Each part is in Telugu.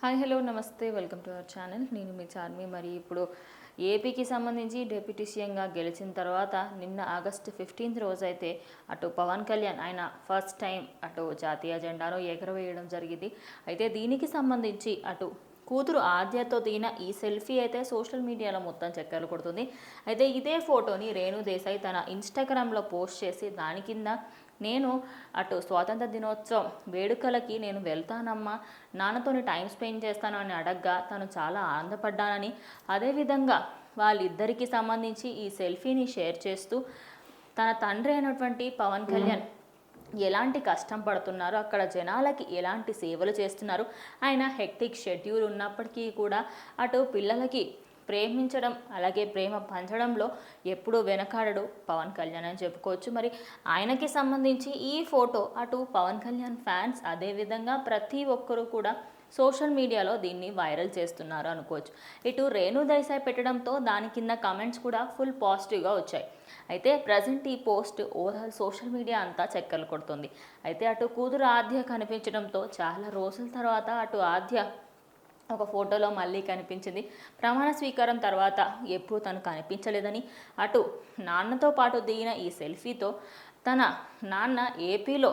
హాయ్ హలో నమస్తే వెల్కమ్ టు అవర్ ఛానల్. నేను మీ చార్మి. మరి ఇప్పుడు ఏపీకి సంబంధించి డిప్యూటీ సీఎంగా గెలిచిన తర్వాత నిన్న ఆగస్టు 15 రోజైతే అటు పవన్ కళ్యాణ్ ఆయన ఫస్ట్ టైం అటు జాతీయ జెండాను ఎగరవేయడం జరిగింది. అయితే దీనికి సంబంధించి అటు కూతురు ఆద్యతో దిగిన ఈ సెల్ఫీ అయితే సోషల్ మీడియాలో మొత్తం చక్కర్లు కొడుతుంది. అయితే ఇదే ఫోటోని రేణు దేశాయ్ తన ఇన్స్టాగ్రామ్లో పోస్ట్ చేసి దాని కింద నేను అటు స్వాతంత్ర దినోత్సవం వేడుకలకి నేను వెళ్తానమ్మా, నాన్నతోని టైం స్పెండ్ చేస్తాను అని అడగ్గా తను చాలా ఆనందపడ్డానని, అదేవిధంగా వాళ్ళిద్దరికీ సంబంధించి ఈ సెల్ఫీని షేర్ చేస్తూ తన తండ్రి అయినటువంటి పవన్ కళ్యాణ్ ఎలాంటి కష్టం పడుతున్నారు, అక్కడ జనాలకి ఎలాంటి సేవలు చేస్తున్నారు, ఆయన హెక్టిక్ షెడ్యూల్ ఉన్నప్పటికీ కూడా అటు పిల్లలకి ప్రేమించడం అలాగే ప్రేమ పంచడంలో ఎప్పుడూ వెనకాడడు పవన్ కళ్యాణ్ అని చెప్పుకోవచ్చు. మరి ఆయనకి సంబంధించి ఈ ఫోటో అటు పవన్ కళ్యాణ్ ఫ్యాన్స్ అదేవిధంగా ప్రతి ఒక్కరూ కూడా సోషల్ మీడియాలో దీన్ని వైరల్ చేస్తున్నారు అనుకోవచ్చు. ఇటు రేణు దేశాయ్ పెట్టడంతో దాని కింద కమెంట్స్ కూడా ఫుల్ పాజిటివ్గా వచ్చాయి. అయితే ప్రజెంట్ ఈ పోస్ట్ ఓవరాల్ సోషల్ మీడియా అంతా చక్కర్లు కొడుతుంది. అయితే అటు కూతురు ఆద్య కనిపించడంతో చాలా రోజుల తర్వాత అటు ఆద్య ఒక ఫోటోలో మళ్ళీ కనిపించింది. ప్రమాణ స్వీకారం తర్వాత ఎప్పుడూ తను కనిపించలేదని, అటు నాన్నతో పాటు దిగిన ఈ సెల్ఫీతో తన నాన్న ఏపీలో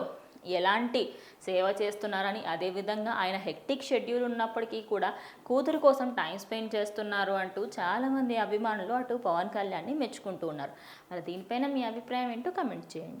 ఎలాంటి సేవ చేస్తున్నారని, అదేవిధంగా ఆయన హెక్టిక్ షెడ్యూల్ ఉన్నప్పటికీ కూడా కూతురు కోసం టైం స్పెండ్ చేస్తున్నారు అంటూ చాలామంది అభిమానులు అటు పవన్ కళ్యాణ్ని మెచ్చుకుంటూ ఉన్నారు. మరి దీనిపైన మీ అభిప్రాయం ఏంటో కమెంట్ చేయండి.